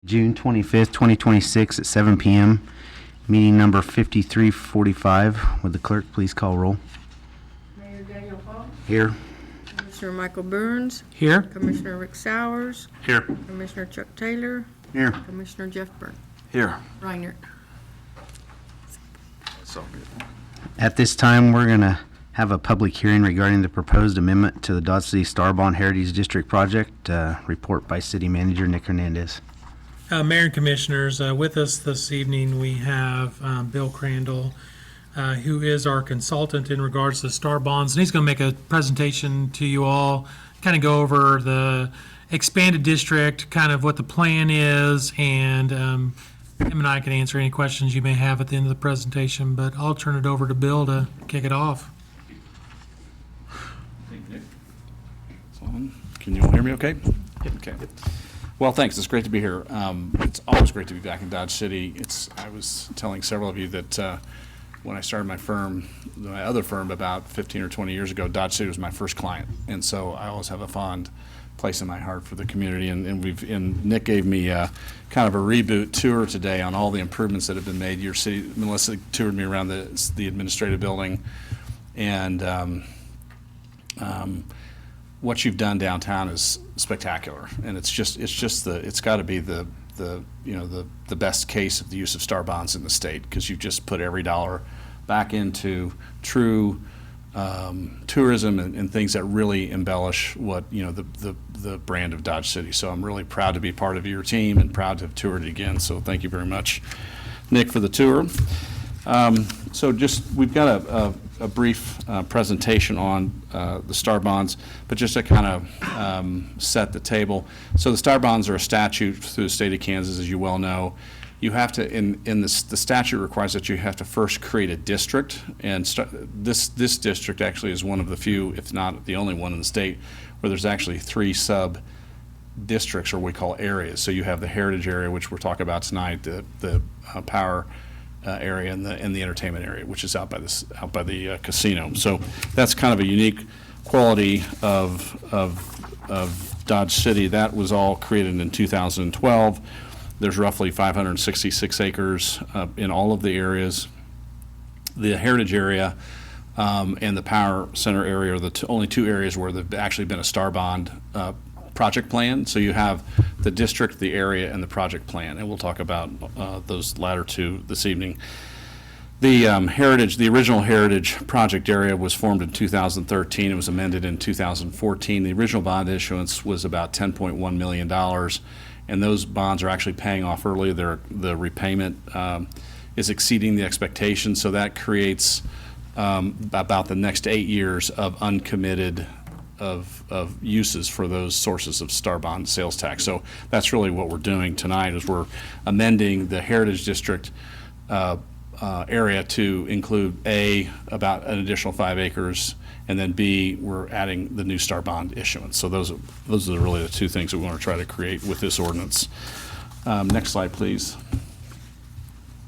June 25th, 2026 at 7 p.m. Meeting number 5345. Would the clerk please call roll? Mayor Daniel Hall, Here. Commissioner Michael Burns, Here. Commissioner Rick Sowers, Here. Commissioner Chuck Taylor, Here. Commissioner Jeff Byrne. Here. Reiner. That's all good. At this time, we're going to have a public hearing regarding the proposed amendment to the Dodge City Starbond Heritage District project. Report by City Manager Nick Hernandez. Mayor and Commissioners, with us this evening, we have Bill Crandall, who is our consultant in regards to Star Bonds, and he's going to make a presentation to you all, kind of go over the expanded district, kind of what the plan is, and him and I can answer any questions you may have at the end of the presentation, but I'll turn it over to Bill to kick it off. Can you all hear me okay? Okay. Well, thanks. It's great to be here. It's always great to be back in Dodge City. I was telling several of you that when I started my other firm about 15 or 20 years ago, Dodge City was my first client. And so I always have a fond place in my heart for the community. And Nick gave me kind of a reboot tour today on all the improvements that have been made. Your city, Melissa toured me around the administrative building. And what you've done downtown is spectacular, and it's got to be the best case of the use of Star Bonds in the state, because you've just put every dollar back into true tourism and things that really embellish what the brand of Dodge City. So I'm really proud to be part of your team and proud to have toured it again. So thank you very much, Nick, for the tour. We've got a brief presentation on the Star Bonds, but just to kind of set the table. So the Star Bonds are a statute through the state of Kansas, as you well know. You have to, the statute requires that you have to first create a district, and this district actually is one of the few, if not the only one in the state, where there's actually 3 sub-districts, or what we call areas. So you have the heritage area, which we're talking about tonight, the power area, and the entertainment area, which is out by the casino. So that's kind of a unique quality of Dodge City. That was all created in 2012. There's roughly 566 acres in all of the areas. The heritage area and the power center area are the only 2 areas where there's actually been a Star Bond project plan. So you have the district, the area, and the project plan, and we'll talk about those latter 2 this evening. The original heritage project area was formed in 2013. It was amended in 2014. The original bond issuance was about $10.1 million, and those bonds are actually paying off early. The repayment is exceeding the expectations, so that creates about the next 8 years of uncommitted of uses for those sources of Star Bond sales tax. So that's really what we're doing tonight, is we're amending the Heritage District area to include A, about an additional 5 acres, and then B, we're adding the new Star Bond issuance. So those are really the 2 things that we want to try to create with this ordinance. Next slide, please.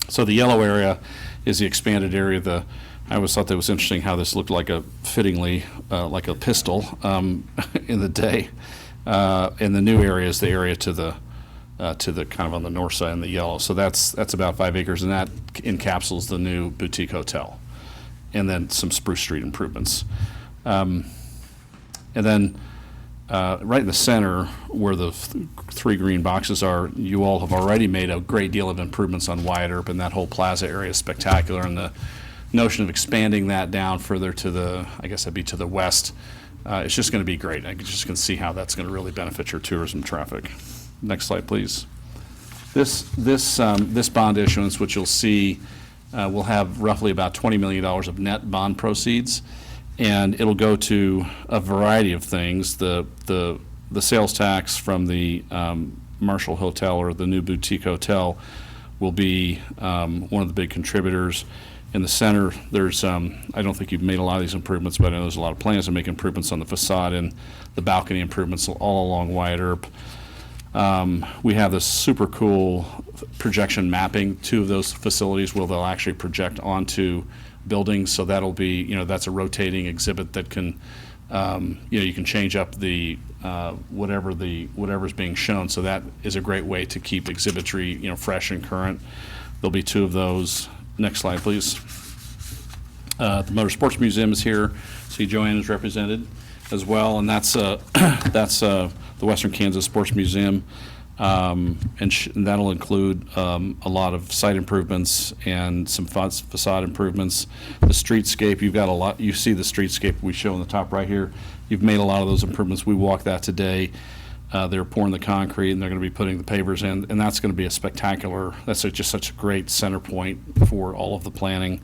So the yellow area is the expanded area. I always thought that was interesting how this looked like like a pistol in the day. And the new area is the area to the kind of on the north side in the yellow. So that's about 5 acres, and that encapsulates the new boutique hotel, and then some Spruce Street improvements. And then right in the center where the 3 green boxes are, you all have already made a great deal of improvements on Wyatt Earp, and that whole plaza area is spectacular, and the notion of expanding that down further to the west, it's just going to be great. I just can see how that's going to really benefit your tourism traffic. Next slide, please. This bond issuance, which you'll see, will have roughly about $20 million of net bond proceeds, and it'll go to a variety of things. The sales tax from the Marshall Hotel, or the new boutique hotel, will be one of the big contributors. In the center, there's, I don't think you've made a lot of these improvements, but I know there's a lot of plans to make improvements on the facade and the balcony improvements all along Wyatt Earp. We have this super cool projection mapping. 2 of those facilities where they'll actually project onto buildings, so that'll be, that's a rotating exhibit that can you can change up the whatever's being shown. So that is a great way to keep exhibitry, fresh and current. There'll be 2 of those. Next slide, please. The Motorsports Museum is here. See, Joanne is represented as well, and that's the Western Kansas Sports Museum, and that'll include a lot of site improvements and some facade improvements. The streetscape, you've got a lot. You see the streetscape we show on the top right here. You've made a lot of those improvements. We walked that today. They're pouring the concrete, and they're going to be putting the pavers in, and that's going to be a spectacular. That's just such a great center point for all of the planning.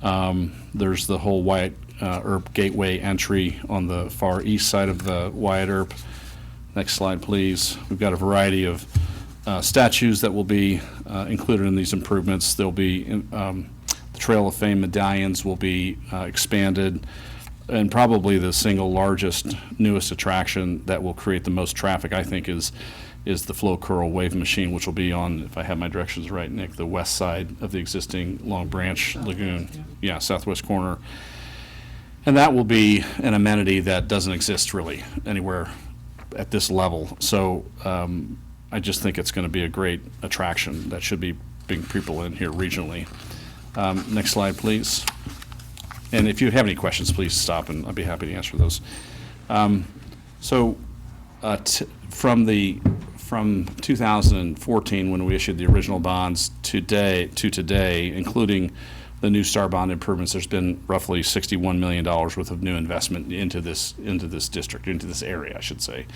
There's the whole Wyatt Earp Gateway entry on the far east side of the Wyatt Earp. Next slide, please. We've got a variety of statues that will be included in these improvements. There'll be the Trail of Fame medallions will be expanded, and probably the single largest, newest attraction that will create the most traffic, I think, is the Flow Curl Wave Machine, which will be on, if I have my directions right, Nick, the west side of the existing Long Branch Lagoon. Yeah, southwest corner. And that will be an amenity that doesn't exist really anywhere at this level. So I just think it's going to be a great attraction that should be bringing people in here regionally. Next slide, please. And if you have any questions, please stop, and I'll be happy to answer those. From 2014, when we issued the original bonds, to today, including the new STAR bond improvements, there's been roughly $61 million worth of new investment into this district, into this area, I should say.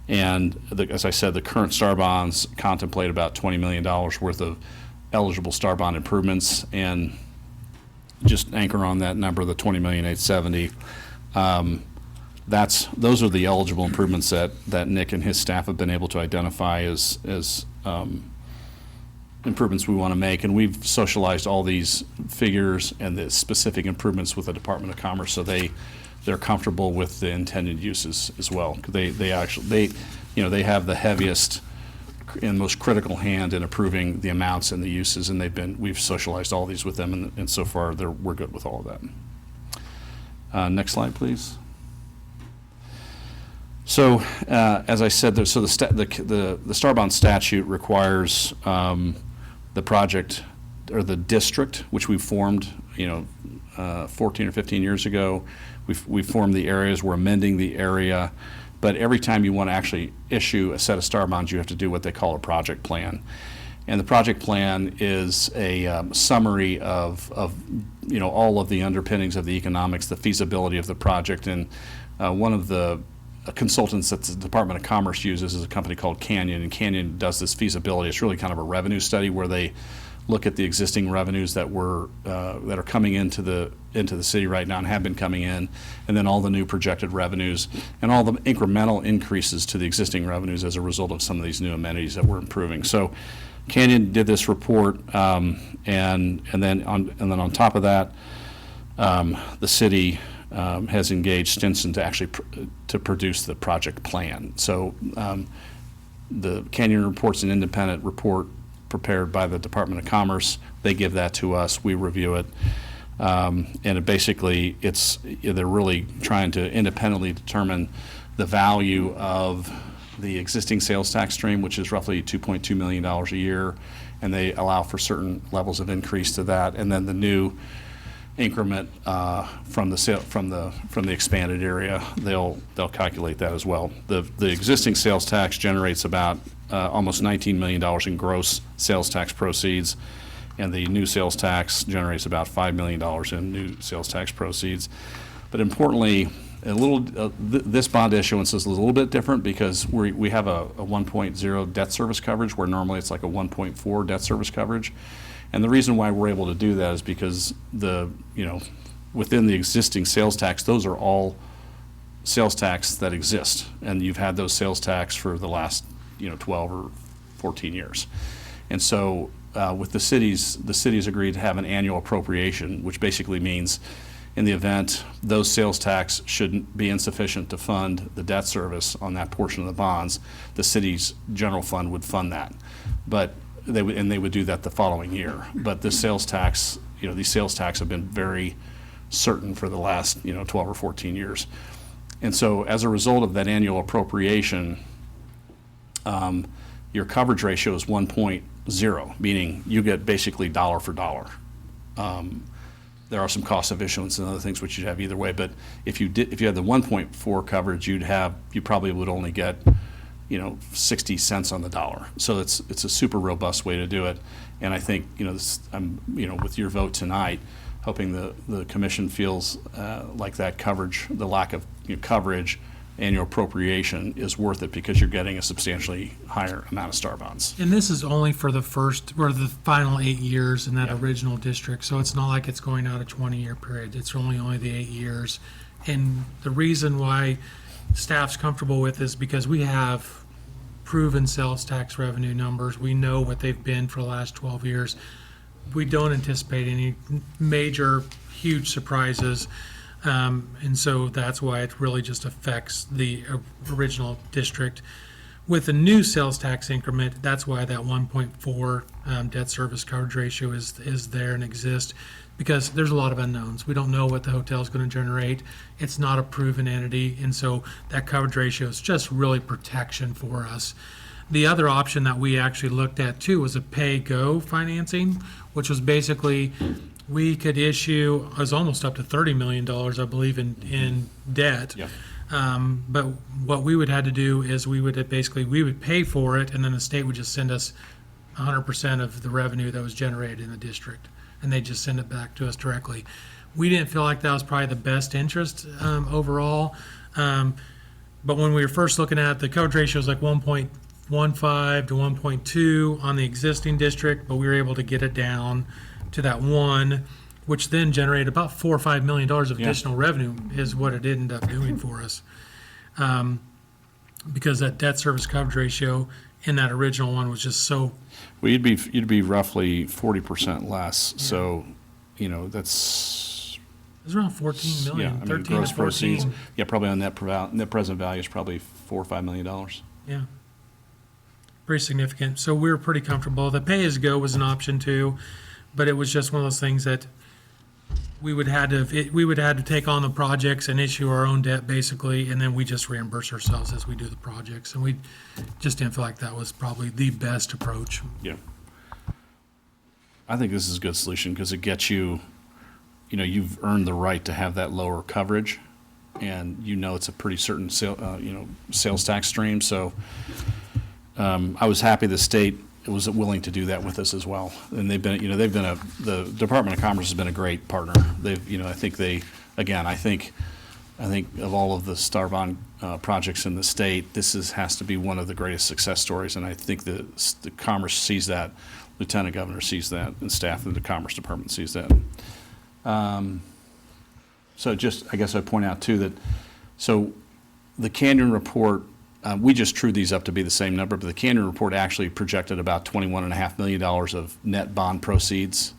And as I said, the current STAR bonds contemplate about $20 million worth of eligible STAR bond improvements, and just anchor on that number, the $20,870,000. Those are the eligible improvements that Nick and his staff have been able to identify as improvements we want to make, and we've socialized all these figures and the specific improvements with the Department of Commerce, so they're comfortable with the intended uses as well. They have the heaviest and most critical hand in approving the amounts and the uses, and we've socialized all these with them, and so far we're good with all of that. Next slide, please. So, as I said, the STAR bond statute requires the project or the district, which we formed, 14 or 15 years ago. We formed the areas. We're amending the area, but every time you want to actually issue a set of STAR bonds, you have to do what they call a project plan. And the project plan is a summary of all of the underpinnings of the economics, the feasibility of the project, and one of the consultants that the Department of Commerce uses is a company called Canyon, and Canyon does this feasibility. It's really kind of a revenue study where they look at the existing revenues that are coming into the city right now and have been coming in, and then all the new projected revenues and all the incremental increases to the existing revenues as a result of some of these new amenities that we're improving. So Canyon did this report, and then on top of that, the city has engaged Stinson to actually to produce the project plan. So the Canyon report's an independent report prepared by the Department of Commerce. They give that to us. We review it, and they're really trying to independently determine the value of the existing sales tax stream, which is roughly $2.2 million a year, and they allow for certain levels of increase to that, and then the new increment from the expanded area, they'll calculate that as well. The existing sales tax generates about almost $19 million in gross sales tax proceeds, and the new sales tax generates about $5 million in new sales tax proceeds. But importantly, this bond issuance is a little bit different because we have a 1.0 debt service coverage, where normally it's like a 1.4 debt service coverage. And the reason why we're able to do that is because within the existing sales tax, those are all sales tax that exist, and you've had those sales tax for the last 12 or 14 years. And so with the cities agreed to have an annual appropriation, which basically means in the event those sales tax shouldn't be insufficient to fund the debt service on that portion of the bonds, the city's general fund would fund that. But they would do that the following year. But the sales tax, these sales tax have been very certain for the last 12 or 14 years. And so as a result of that annual appropriation, your coverage ratio is 1.0, meaning you get basically dollar for dollar. There are some costs of issuance and other things which you'd have either way, but if you had the 1.4 coverage, you probably would only get, 60 cents on the dollar. So it's a super robust way to do it. And I think, with your vote tonight, hoping the commission feels like that coverage, the lack of coverage, annual appropriation is worth it because you're getting a substantially higher amount of STAR bonds. And this is only for the first, or the final 8 years in that Yeah. original district, so it's not like it's going out a 20-year period. It's only the 8 years. And the reason why staff's comfortable with this because we have proven sales tax revenue numbers. We know what they've been for the last 12 years. We don't anticipate any major, huge surprises. And so that's why it really just affects the original district. With the new sales tax increment, that's why that 1.4 debt service coverage ratio is there and exists, because there's a lot of unknowns. We don't know what the hotel is going to generate. It's not a proven entity, and so that coverage ratio is just really protection for us. The other option that we actually looked at too was a pay-go financing, which was basically we could issue, it was almost up to $30 million, I believe, in debt. Yeah. But what we would have to do is we would pay for it, and then the state would just send us 100% of the revenue that was generated in the district, and they just send it back to us directly. We didn't feel like that was probably the best interest overall. But when we were first looking at it, the coverage ratio was like 1.15 to 1.2 on the existing district, but we were able to get it down to that 1, which then generated about $4 or $5 million of additional revenue is what it ended up doing for us. Because that debt service coverage ratio in that original one was just so, Well, you'd be roughly 40% less. So, that's, it was around 14 yeah, million, 13 gross to 14. proceeds. Yeah, probably on net present value is probably $4 or $5 million. Yeah. Pretty significant. So we were pretty comfortable. The pay-as-go was an option too, but it was just one of those things that we would have to take on the projects and issue our own debt basically, and then we just reimburse ourselves as we do the projects. And we just didn't feel like that was probably the best approach. Yeah. I think this is a good solution because it gets you, you've earned the right to have that lower coverage, and it's a pretty certain sales tax stream. So I was happy the state was willing to do that with us as well. And the Department of Commerce has been a great partner. I think of all of the STAR bond projects in the state, has to be one of the greatest success stories. And I think the Commerce sees that, Lieutenant Governor sees that, and staff of the Commerce Department sees that. So I guess I'd point out too so the Canyon report, we just trued these up to be the same number, but the Canyon report actually projected about $21.5 million of net bond proceeds.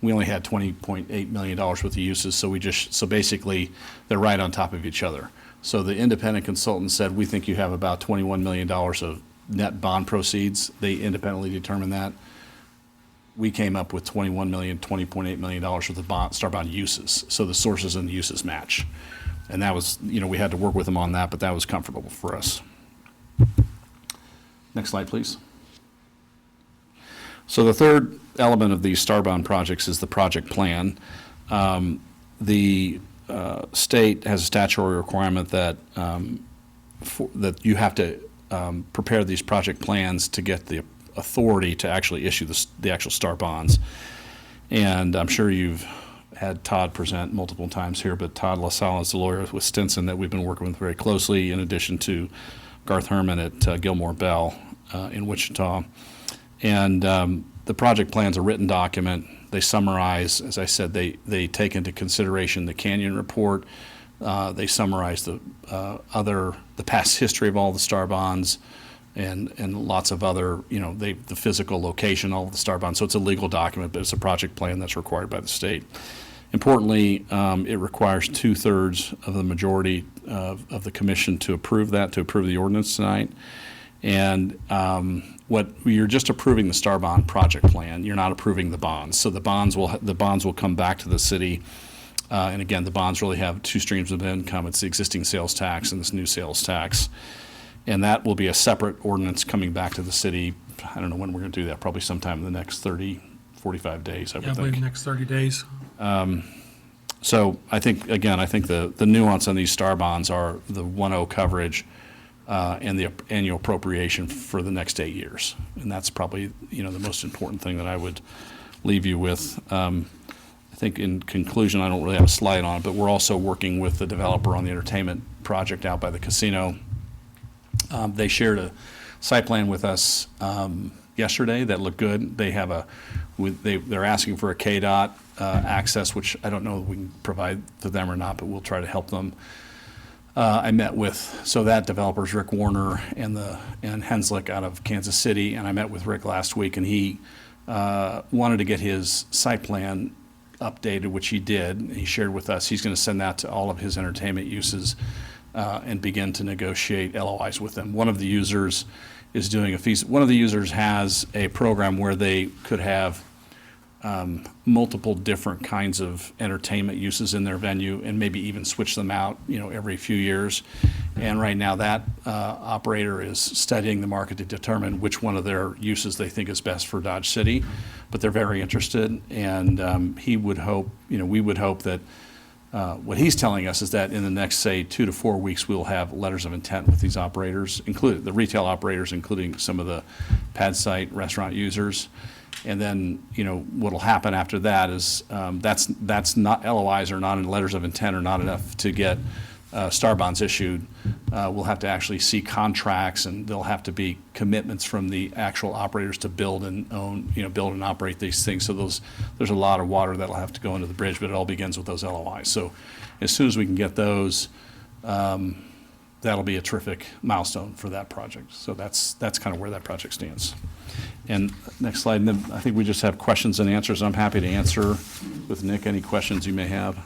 We only had $20.8 million worth of uses, so basically they're right on top of each other. So the independent consultant said, we think you have about $21 million of net bond proceeds. They independently determined that. We came up with $20.8 million worth of STAR bond uses. So the sources and the uses match. And that was, we had to work with them on that, but that was comfortable for us. Next slide, please. So the third element of these STAR bond projects is the project plan. The state has a statutory requirement that that you have to prepare these project plans to get the authority to actually issue the actual STAR bonds. And I'm sure you've had Todd present multiple times here, but Todd LaSalle is the lawyer with Stinson that we've been working with very closely, in addition to Garth Herman at Gilmore Bell in Wichita. And the project plan's a written document. They summarize, as I said, they take into consideration the Canyon report. They summarize the past history of all the STAR bonds and lots of other, the physical location, all of the STAR bonds. So it's a legal document, but it's a project plan that's required by the state. Importantly, it requires 2/3 of the majority of the commission to approve the ordinance tonight. And you're just approving the STAR bond project plan. You're not approving the bonds. So the bonds will come back to the city And again, the bonds really have two streams of income. It's the existing sales tax and this new sales tax. And that will be a separate ordinance coming back to the city. I don't know when we're going to do that, probably sometime in the next 30, 45 days, I Yeah, I would believe think. next 30 days. So I think the nuance on these star bonds are the 1.0 coverage and the annual appropriation for the next 8 years. And that's probably, the most important thing that I would leave you with. I think in conclusion, I don't really have a slide on it, but we're also working with the developer on the entertainment project out by the casino. They shared a site plan with us yesterday that looked good. They have they're asking for a KDOT access, which I don't know if we can provide to them or not, but we'll try to help them. I met with, that developer's Rick Warner and Henslick out of Kansas City, and I met with Rick last week, and he wanted to get his site plan updated, which he did. He shared with us, he's going to send that to all of his entertainment uses and begin to negotiate LOIs with them. One of the users has a program where they could have multiple different kinds of entertainment uses in their venue and maybe even switch them out, every few years. And right now that operator is studying the market to determine which one of their uses they think is best for Dodge City. But they're very interested, and we would hope that what he's telling us is that in the next, say, 2 to 4 weeks, we'll have letters of intent with these operators, including the retail operators, including some of the pad site restaurant users. And then, what'll happen after that is that's not, LOIs are not, and letters of intent are not enough to get star bonds issued. We'll have to actually see contracts, and there'll have to be commitments from the actual operators to build and own, build and operate these things. So there's a lot of water that'll have to go into the bridge, but it all begins with those LOIs. So as soon as we can get those, that'll be a terrific milestone for that project. So that's kind of where that project stands. And next slide, and then I think we just have questions and answers. I'm happy to answer with Nick any questions you may have.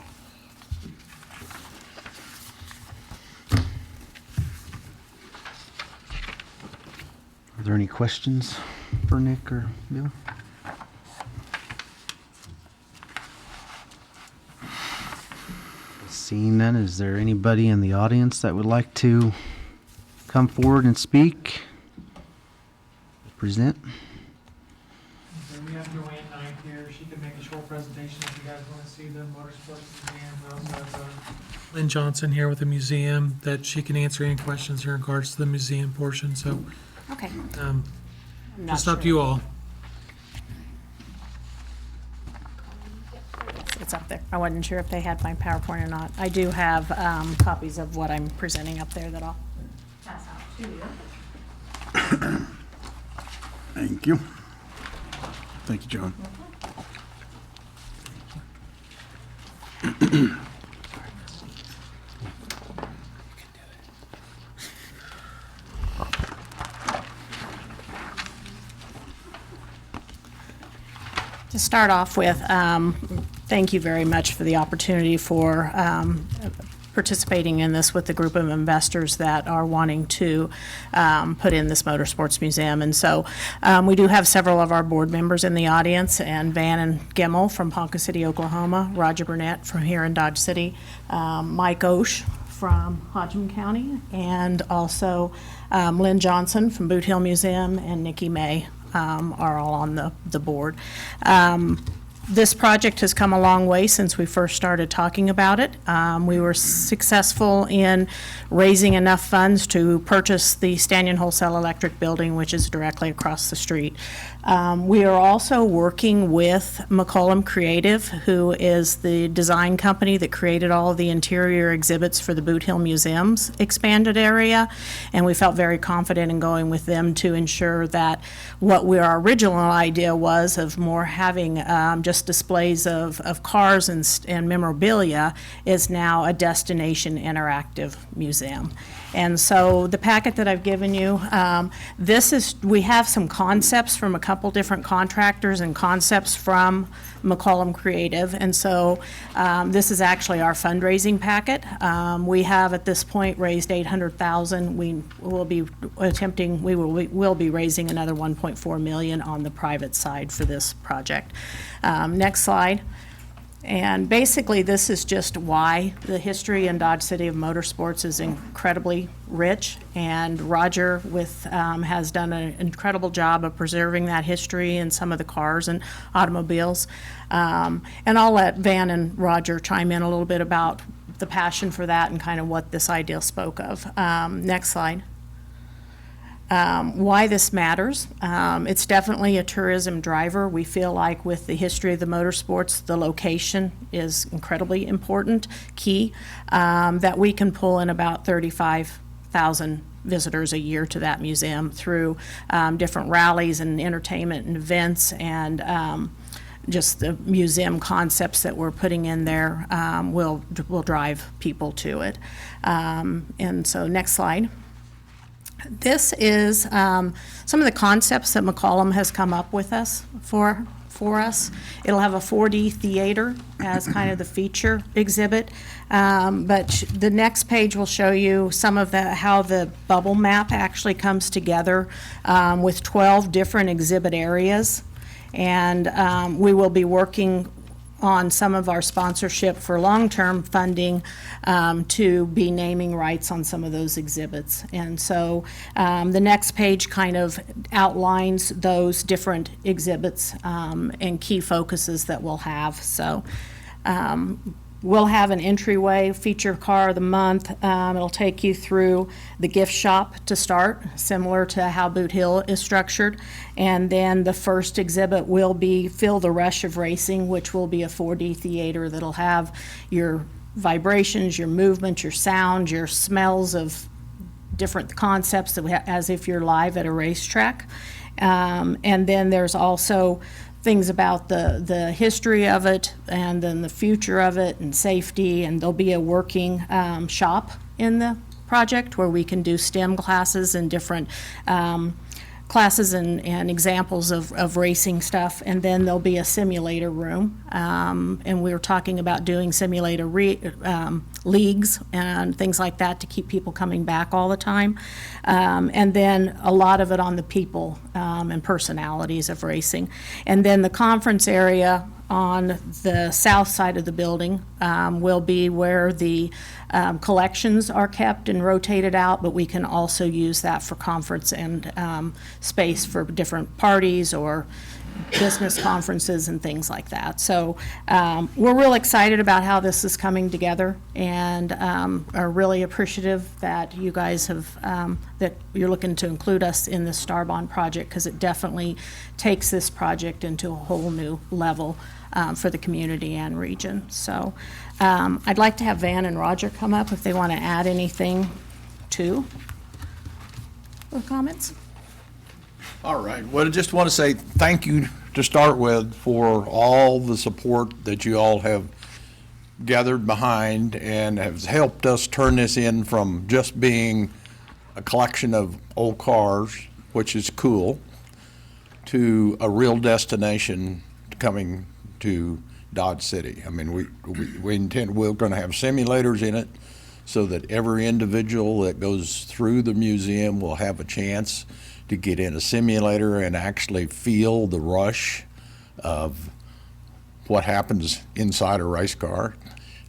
Are there any questions for Nick or Bill? Seeing none, is there anybody in the audience that would like to come forward and speak? Present? We have Joanne Knight here. She can make a short presentation if you guys want to see the Motorsports Museum. We also have Lynn Johnson here with the museum that she can answer any questions in regards to the museum portion. So Okay. um, I'm not just up to sure. you all. It's up there. I wasn't sure if they had my PowerPoint or not. I do have copies of what I'm presenting up there that I'll pass out to you. Thank you. Thank you, John. To start off with, thank you very much for the opportunity for participating in this with the group of investors that are wanting to put in this Motorsports Museum. And so we do have several of our board members in the audience, and Van and Gemmel from Ponca City, Oklahoma, Roger Burnett from here in Dodge City, Mike Osh from Hodgman County, and also Lynn Johnson from Boot Hill Museum, and Nikki May are all on the board. This project has come a long way since we first started talking about it. We were successful in raising enough funds to purchase the Stanton Wholesale Electric building, which is directly across the street. We are also working with McCollum Creative, who is the design company that created all of the interior exhibits for the Boot Hill Museum's expanded area, and we felt very confident in going with them to ensure that what our original idea was of more having just displays of cars and memorabilia is now a destination interactive museum. And so the packet that I've given you, we have some concepts from a couple different contractors and concepts from McCollum Creative. And so this is actually our fundraising packet. We have at this point raised $800,000. We will be raising another $1.4 million on the private side for this project. Next slide. And basically, this is just why the history in Dodge City of motorsports is incredibly rich. And Roger has done an incredible job of preserving that history in some of the cars and automobiles. And I'll let Van and Roger chime in a little bit about the passion for that and kind of what this idea spoke of. Next slide. Why this matters. It's definitely a tourism driver. We feel like with the history of the motorsports, the location is incredibly important, key, that we can pull in about 35,000 visitors a year to that museum through different rallies and entertainment and events and just the museum concepts that we're putting in there will drive people to it. And so next slide. This is some of the concepts that McCollum has come up with us for us. It'll have a 4D theater as kind of the feature exhibit, but the next page will show you some of how the bubble map actually comes together with 12 different exhibit areas, and we will be working on some of our sponsorship for long-term funding to be naming rights on some of those exhibits. And so the next page kind of outlines those different exhibits and key focuses that we'll have. So we'll have an entryway, feature car of the month. It'll take you through the gift shop to start, similar to how Boot Hill is structured. And then the first exhibit will be Feel the Rush of Racing, which will be a 4D theater that'll have your vibrations, your movement, your sound, your smells of different concepts as if you're live at a racetrack. And then there's also things about the history of it and then the future of it and safety, and there'll be a working shop in the project where we can do STEM classes and different classes and examples of racing stuff. And then there'll be a simulator room, and we were talking about doing simulator leagues and things like that to keep people coming back all the time. And then a lot of it on the people and personalities of racing. And then the conference area on the south side of the building will be where the collections are kept and rotated out, but we can also use that for conference and space for different parties or business conferences and things like that. So we're real excited about how this is coming together, and are really appreciative that you guys have, that you're looking to include us in the Starbond project, because it definitely takes this project into a whole new level for the community and region. So I'd like to have Van and Roger come up if they want to add anything to or comments. All right. Well, I just want to say thank you to start with for all the support that you all have gathered behind and has helped us turn this in from just being a collection of old cars, which is cool, to a real destination coming to Dodge City. I mean, we're going to have simulators in it so that every individual that goes through the museum will have a chance to get in a simulator and actually feel the rush of what happens inside a race car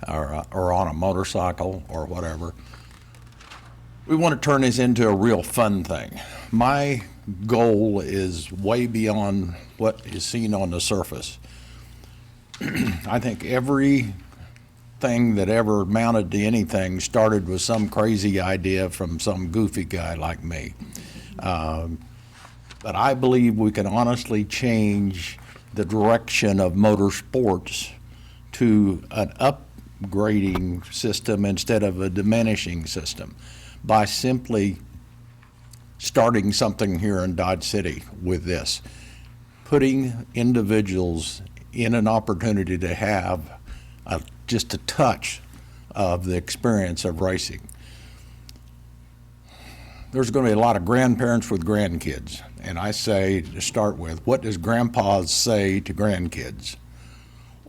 or on a motorcycle or whatever. We want to turn this into a real fun thing. My goal is way beyond what is seen on the surface. I think everything that ever amounted to anything started with some crazy idea from some goofy guy like me. But I believe we can honestly change the direction of motorsports to an upgrading system instead of a diminishing system by simply starting something here in Dodge City with this, putting individuals in an opportunity to have just a touch of the experience of racing. There's going to be a lot of grandparents with grandkids, and I say to start with, what does grandpas say to grandkids?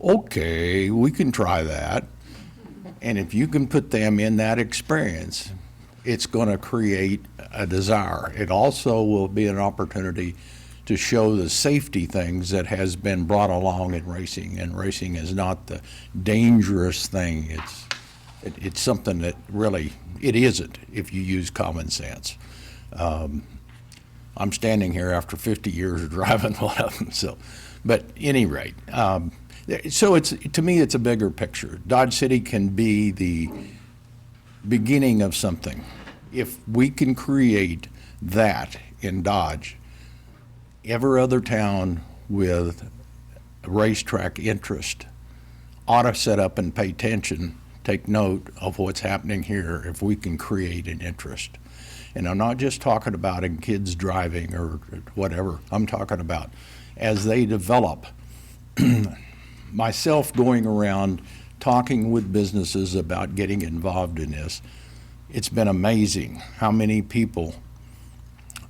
Okay, we can try that. And if you can put them in that experience, it's going to create a desire. It also will be an opportunity to show the safety things that has been brought along in racing. And racing is not the dangerous thing. It's something that really, it isn't if you use common sense. I'm standing here after 50 years of driving one of them, so, but any rate, so it's, to me, it's a bigger picture. Dodge City can be the beginning of something. If we can create that in Dodge, every other town with racetrack interest ought to set up and pay attention, take note of what's happening here if we can create an interest. And I'm not just talking about in kids driving or whatever. I'm talking about as they develop, myself going around talking with businesses about getting involved in this. It's been amazing how many people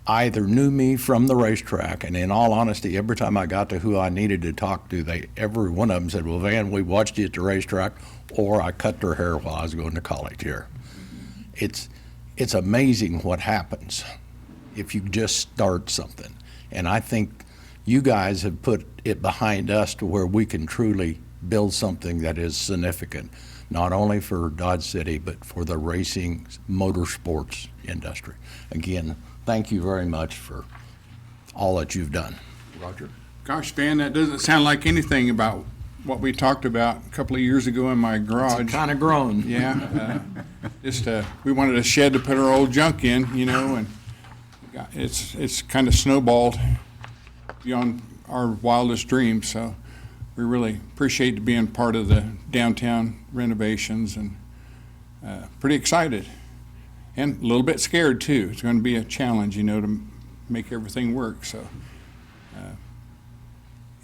either knew me from the racetrack, and in all honesty, every time I got to who I needed to talk to, every one of them said, well, Van, we watched you at the racetrack, or I cut their hair while I was going to college here. It's amazing what happens if you just start something. And I think you guys have put it behind us to where we can truly build something that is significant, not only for Dodge City, but for the racing motorsports industry. Again, thank you very much for all that you've done. Roger? Gosh, Van, that doesn't sound like anything about what we talked about a couple of years ago in my garage. Kind of grown. Yeah, we wanted a shed to put our old junk in, and it's kind of snowballed beyond our wildest dreams. So we really appreciate being part of the downtown renovations, and pretty excited and a little bit scared too. It's going to be a challenge, to make everything work. So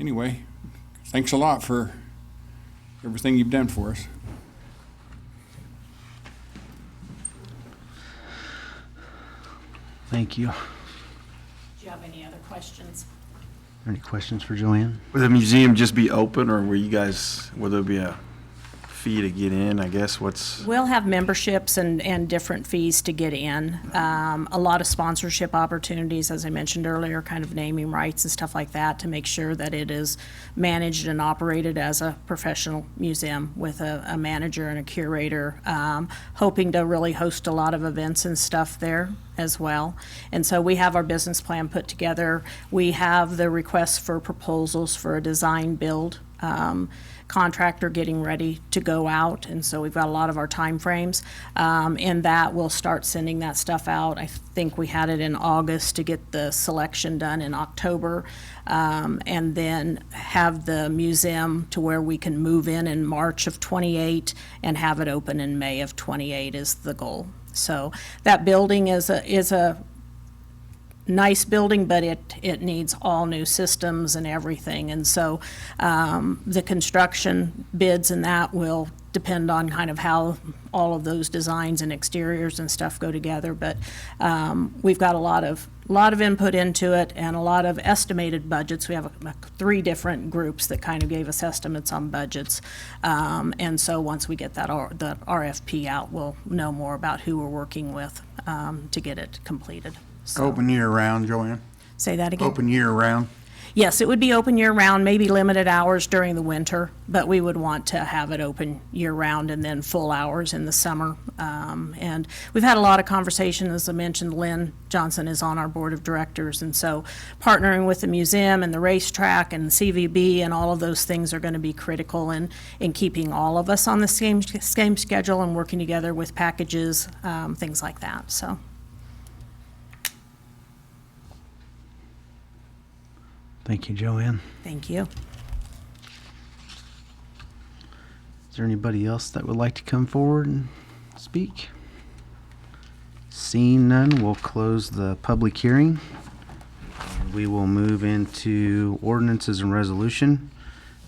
anyway, thanks a lot for everything you've done for us. Thank you. Do you have any other questions? Any questions for Joanne? Will the museum just be open, or will there be a fee to get in, I guess? We'll have memberships and different fees to get in. A lot of sponsorship opportunities, as I mentioned earlier, kind of naming rights and stuff like that to make sure that it is managed and operated as a professional museum with a manager and a curator, hoping to really host a lot of events and stuff there as well. And so we have our business plan put together. We have the requests for proposals for a design build contractor getting ready to go out, and so we've got a lot of our timeframes. And that we'll start sending that stuff out. I think we had it in August to get the selection done in October, and then have the museum to where we can move in March of '28 and have it open in May of '28 is the goal. So that building is a nice building, but it needs all new systems and everything. And so the construction bids and that will depend on kind of how all of those designs and exteriors and stuff go together. But we've got a lot of input into it and a lot of estimated budgets. We have 3 different groups that kind of gave us estimates on budgets. And so once we get the RFP out, we'll know more about who we're working with to get it completed. So, Open year-round, Joanne? say that again? Open year-round? Yes, it would be open year-round, maybe limited hours during the winter, but we would want to have it open year-round and then full hours in the summer. And we've had a lot of conversation, as I mentioned, Lynn Johnson is on our board of directors, and so partnering with the museum and the racetrack and CVB and all of those things are going to be critical in keeping all of us on the same schedule and working together with packages, things like that, so. Thank you, Joanne. Thank you. Is there anybody else that would like to come forward and speak? Seeing none, we'll close the public hearing. We will move into ordinances and resolution.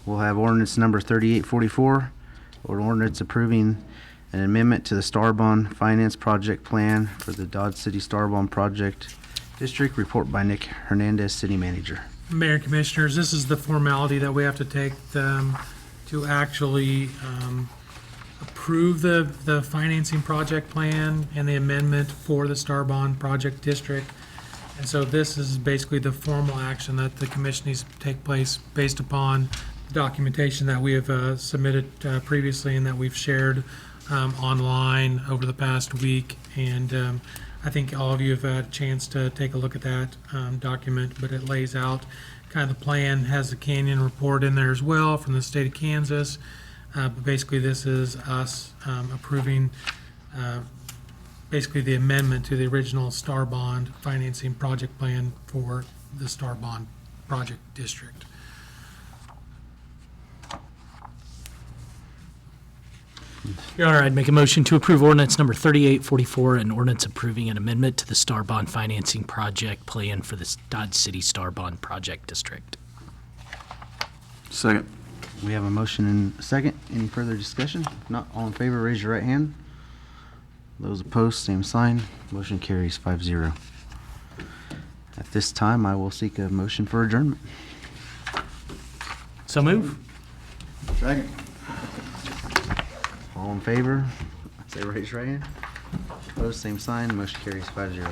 We'll have ordinance number 3844, or ordinance approving an amendment to the Starbond Finance Project Plan for the Dodge City Starbond Project District. Report by Nick Hernandez, City Manager. Mayor and Commissioners, this is the formality that we have to take to actually approve the financing project plan and the amendment for the Starbond Project District. And so this is basically the formal action that the commission needs to take place based upon the documentation that we have submitted previously and that we've shared online over the past week. And I think all of you have had a chance to take a look at that document, but it lays out kind of the plan, has the Canyon report in there as well from the state of Kansas. But basically, this is us approving basically the amendment to the original Star Bond financing project plan for the Star Bond project district. Your Honor, I'd make a motion to approve ordinance number 3844, an ordinance approving an amendment to the Star Bond financing project plan for the Dodge City Star Bond project district. Second. We have a motion and a second. Any further discussion? If not, all in favor, raise your right hand. Those opposed, same sign. Motion carries 5-0. At this time, I will seek a motion for adjournment. So move. Second. All in favor, say raise your right hand. Opposed, same sign. Motion carries 5-0.